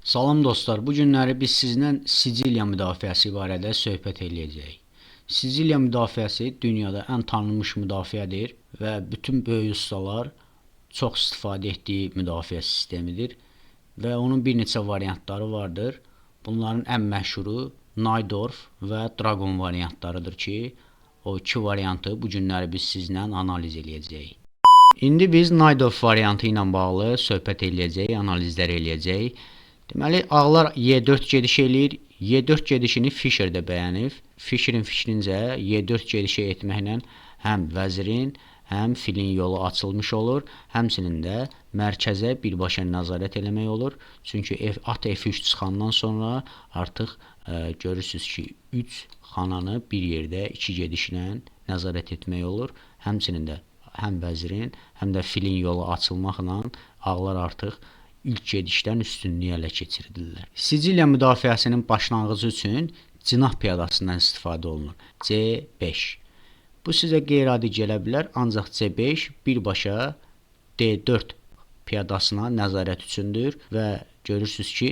Salam dostlar, bu günləri biz sizlə Siciliya müdafiəsi barədə söhbət eləyəcəyik. Siciliya müdafiəsi dünyada ən tanınmış müdafiədir və bütün böyük ustalar çox istifadə etdiyi müdafiə sistemidir və onun bir neçə variantları vardır. Bunların ən məşhuru Najdorf və Dragon variantlarıdır ki, o iki variantı bu günləri biz sizlə analiz eləyəcəyik. İndi biz Najdorf variantı ilə bağlı söhbət eləyəcəyik, analizlər eləyəcəyik. Deməli, ağlar Y4 gediş eləyir. Y4 gedişini Fischer də bəyənib. Fischerin fikrincə Y4 gedişi etməklə həm vəzirin, həm filin yolu açılmış olur. Həmçinin də mərkəzə birbaşa nəzarət eləmək olur. Çünki at F3 çıxandan sonra artıq görürsünüz ki, 3 xananı bir yerdə 2 gedişlə nəzarət etmək olur. Həmçinin də həm vəzirin, həm də filin yolu açılmaqla ağlar artıq ilk gedişdən üstünlüyə ələ keçirdirlər. Siciliya müdafiəsinin başlanğıcı üçün cinah piyadasından istifadə olunur. C5. Bu sizə qeyri-adi gələ bilər, ancaq C5 birbaşa D4 piyadasına nəzarət üçündür və görürsünüz ki,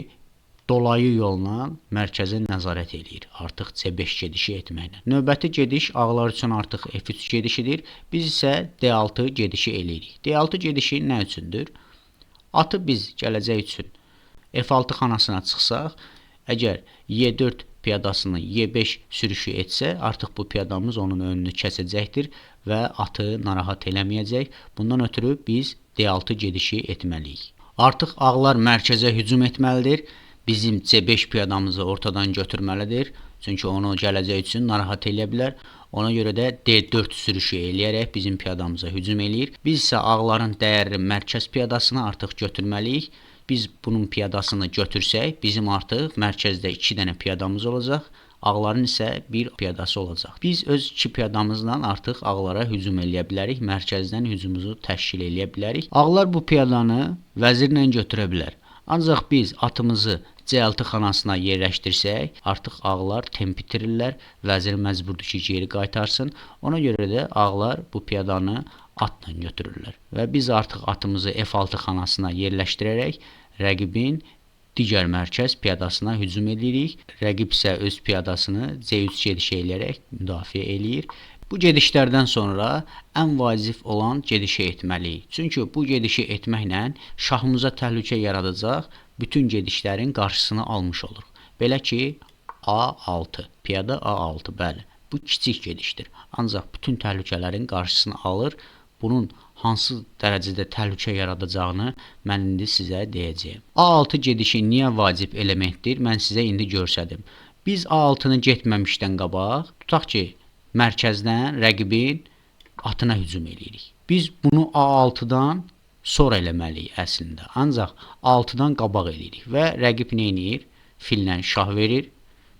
dolayı yolla mərkəzə nəzarət eləyir. Artıq C5 gedişi etməklə. Növbəti gediş ağlar üçün artıq F3 gedişidir. Biz isə D6 gedişi eləyirik. D6 gedişi nə üçündür? Atı biz gələcək üçün F6 xanasına çıxsaq, əgər Y4 piyadasını Y5 sürüşü etsə, artıq bu piyadamız onun önünü kəsəcəkdir və atı narahat eləməyəcək. Bundan ötürü biz D6 gedişi etməliyik. Artıq ağlar mərkəzə hücum etməlidir. Bizim C5 piyadamızı ortadan götürməlidir. Çünki onu gələcək üçün narahat eləyə bilər. Ona görə də D4 sürüşü eləyərək bizim piyadamıza hücum eləyir. Biz isə ağların dəyərli mərkəz piyadasını artıq götürməliyik. Biz bunun piyadasını götürsək, bizim artıq mərkəzdə 2 dənə piyadamız olacaq. Ağların isə bir piyadası olacaq. Biz öz 2 piyadamızla artıq ağlara hücum eləyə bilərik. Mərkəzdən hücumumuzu təşkil eləyə bilərik. Ağlar bu piyadanı vəzirlə götürə bilər. Ancaq biz atımızı C6 xanasına yerləşdirsək, artıq ağlar temp itirirlər, vəzir məcburdur ki, geri qaytarsın. Ona görə də ağlar bu piyadanı atla götürürlər. Və biz artıq atımızı F6 xanasına yerləşdirərək rəqibin digər mərkəz piyadasına hücum edirik. Rəqib isə öz piyadasını C3 gedişi eləyərək müdafiə eləyir. Bu gedişlərdən sonra ən vacib olan gedişi etməliyik. Çünki bu gedişi etməklə şahımıza təhlükə yaradacaq bütün gedişlərin qarşısını almış oluruq. Belə ki, A6, piyada A6, bəli, bu kiçik gedişdir. Ancaq bütün təhlükələrin qarşısını alır. Bunun hansı dərəcədə təhlükə yaradacağını mən indi sizə deyəcəyim. A6 gedişi niyə vacib elementdir? Mən sizə indi göstərdim. Biz A6-nı getməmişdən qabaq, tutaq ki, mərkəzdən rəqibin atına hücum eləyirik. Biz bunu A6-dan sonra eləməliyik əslində. Ancaq 6-dan qabaq eləyirik və rəqib nə edir? Fillə şah verir.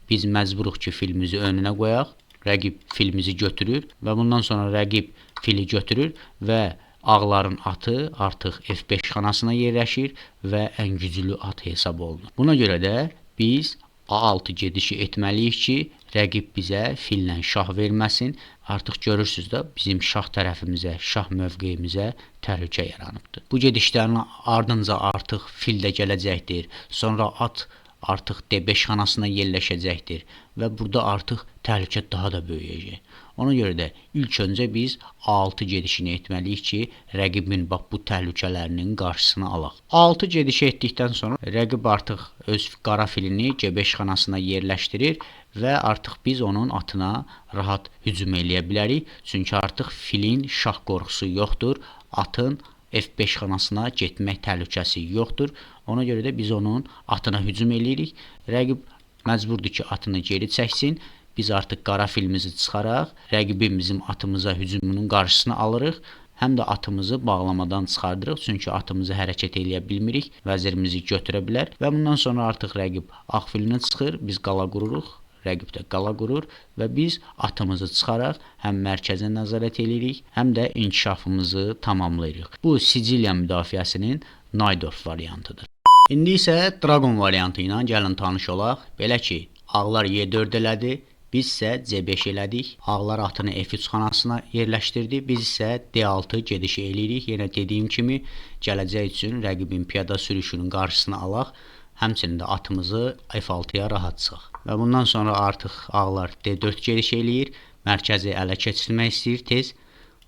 Biz məcburuq ki, filimizi önünə qoyaq. Rəqib filimizi götürür və bundan sonra rəqib fili götürür və ağların atı artıq F5 xanasına yerləşir və ən güclü at hesab olunur. Buna görə də biz A6 gedişi etməliyik ki, rəqib bizə fillə şah verməsin. Artıq görürsünüz də bizim şah tərəfimizə, şah mövqeyimizə təhlükə yaranıbdır. Bu gedişlərin ardınca artıq fil də gələcəkdir. Sonra at artıq D5 xanasına yerləşəcəkdir və burada artıq təhlükə daha da böyüyəcək. Ona görə də ilk öncə biz A6 gedişini etməliyik ki, rəqibin bu təhlükələrinin qarşısını alaq. A6 gedişi etdikdən sonra rəqib artıq öz qara filini G5 xanasına yerləşdirir və artıq biz onun atına rahat hücum eləyə bilərik. Çünki artıq filin şah qorxusu yoxdur, atın F5 xanasına getmək təhlükəsi yoxdur. Ona görə də biz onun atına hücum eləyirik. Rəqib məcburdur ki, atını geri çəksin. Biz artıq qara filimizi çıxaraq, rəqibin bizim atımıza hücumunun qarşısını alırıq. Həm də atımızı bağlamadan çıxardırıq. Çünki atımızı hərəkət eləyə bilmirik. Vəzirimizi götürə bilər. Və bundan sonra artıq rəqib ağ filinə çıxır. Biz qala qururuq. Rəqib də qala qurur və biz atımızı çıxaraq həm mərkəzə nəzarət eləyirik, həm də inkişafımızı tamamlayırıq. Bu Siciliya müdafiəsinin Najdorf variantıdır. İndi isə Dragon variantı ilə gəlin tanış olaq. Belə ki, ağlar Y4 elədi, biz isə C5 elədik. Ağlar atını F3 xanasına yerləşdirdi. Biz isə D6 gedişi eləyirik. Yenə dediyim kimi, gələcək üçün rəqibin piyada sürüşünün qarşısını alaq. həmçinin də atımızı F6-ya rahat çıxaq. Və bundan sonra artıq ağlar D4 gediş eləyir, mərkəzi ələ keçirmək istəyir tez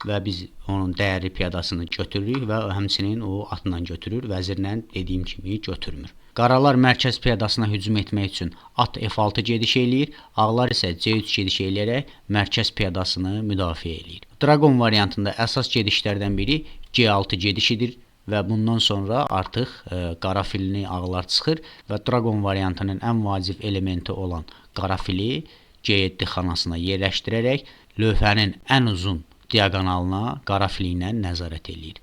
və biz onun dəyərli piyadasını götürürük və həmçinin o atla götürür, vəzirlə dediyim kimi götürmür. Qaralar mərkəz piyadasına hücum etmək üçün at F6 gediş eləyir, ağlar isə C3 gediş eləyərək mərkəz piyadasını müdafiə eləyir. Dragon variantında əsas gedişlərdən biri G6 gedişidir və bundan sonra artıq qara filini ağlar çıxır və Dragon variantının ən vacib elementi olan qara fili G7 xanasına yerləşdirərək lövhənin ən uzun diaqonalına qara fili ilə nəzarət eləyir.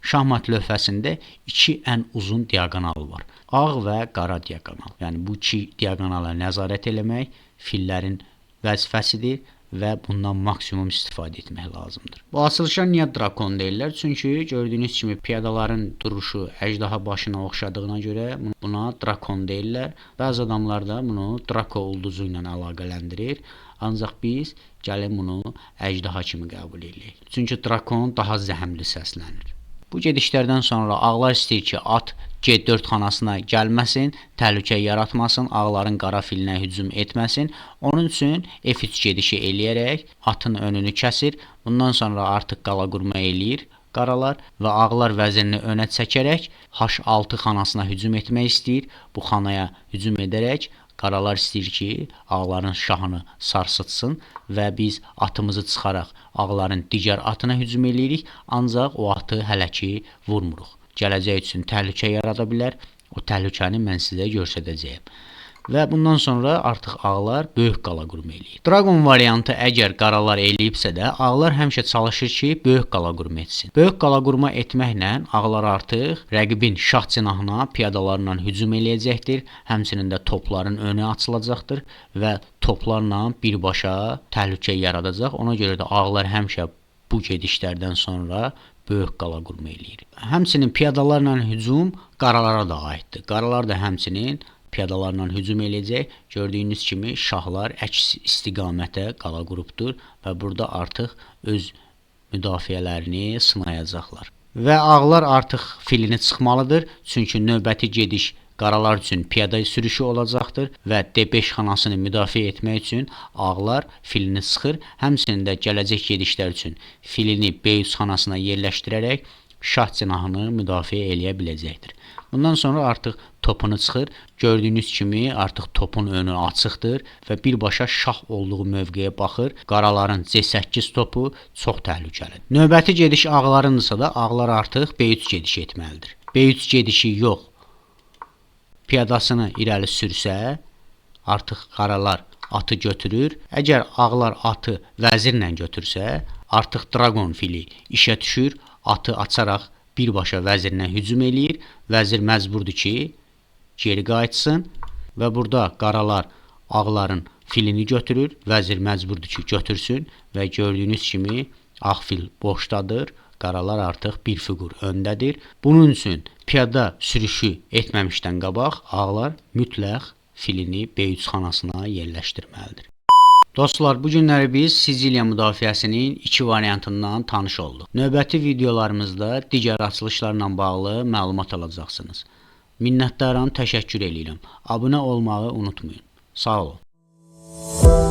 Şahmat lövhəsində iki ən uzun diaqonal var. Ağ və qara diaqonal. Yəni bu iki diaqonala nəzarət eləmək fillərin vəzifəsidir və bundan maksimum istifadə etmək lazımdır. Bu açılışa niyə drakon deyirlər? Çünki gördüyünüz kimi piyadaların duruşu əjdaha başına oxşadığına görə buna drakon deyirlər. Bəzi adamlar da bunu Drako ulduzu ilə əlaqələndirir. Ancaq biz gəlin bunu əjdaha kimi qəbul edirik. Çünki drakon daha zəhmli səslənir. Bu gedişlərdən sonra ağlar istəyir ki, at G4 xanasına gəlməsin, təhlükə yaratmasın, ağların qara filinə hücum etməsin. Onun üçün F3 gedişi eləyərək atın önünü kəsir. Bundan sonra artıq qala qurma eləyir qaralar və ağlar vəzirini önə çəkərək H6 xanasına hücum etmək istəyir. Bu xanaya hücum edərək qaralar istəyir ki, ağların şahını sarsıtsın və biz atımızı çıxaraq ağların digər atına hücum eləyirik, ancaq o atı hələ ki vurmuruq. Gələcək üçün təhlükə yarada bilər, o təhlükəni mən sizə göstərəcəyim. Və bundan sonra artıq ağlar böyük qala qurma eləyir. Dragon variantı əgər qaralar eləyibsə də, ağlar həmişə çalışır ki, böyük qala qurma etsin. Böyük qala qurma etməklə ağlar artıq rəqibin şah cinahına piyadalarla hücum eləyəcəkdir. Həmçinin də topların önü açılacaqdır və toplarla birbaşa təhlükə yaradacaq. Ona görə də ağlar həmişə bu gedişlərdən sonra böyük qala qurma eləyir. Həmçinin piyadalarla hücum qaralara da aiddir. Qaralar da həmçinin piyadalarla hücum eləyəcək. Gördüyünüz kimi şahlar əks istiqamətə qala qurubdur və burada artıq öz müdafiələrini sınayacaqlar. Və ağlar artıq filini çıxmalıdır. Çünki növbəti gediş qaralar üçün piyada sürüşü olacaqdır və D5 xanasını müdafiə etmək üçün ağlar filini sıxır. Həmçinin də gələcək gedişlər üçün filini B3 xanasına yerləşdirərək şah cinahını müdafiə eləyə biləcəkdir. Bundan sonra artıq topunu çıxır. Gördüyünüz kimi artıq topun önü açıqdır və birbaşa şah olduğu mövqeyə baxır. Qaraların C8 topu çox təhlükəlidir. Növbəti gediş ağlarınsa da ağlar artıq B3 gediş etməlidir. B3 gedişi yox, piyadasını irəli sürsə, artıq qaralar atı götürür. Əgər ağlar atı vəzirlə götürsə, artıq dragon fili işə düşür. Atı açaraq birbaşa vəzirinə hücum eləyir. Vəzir məcburdur ki, geri qayıtsın və burada qaralar ağların filini götürür. Vəzir məcburdur ki, götürsün və gördüyünüz kimi ağ fil boşdadır. Qaralar artıq bir fiqur öndədir. Bunun üçün piyada sürüşü etməmişdən qabaq ağlar mütləq filini B3 xanasına yerləşdirməlidir. Dostlar, bu günləri biz Siciliya müdafiəsinin iki variantından tanış olduq. Növbəti videolarımızda digər açılışlarla bağlı məlumat alacaqsınız. Minnətdaram, təşəkkür edirəm. Abunə olmağı unutmayın. Sağ olun.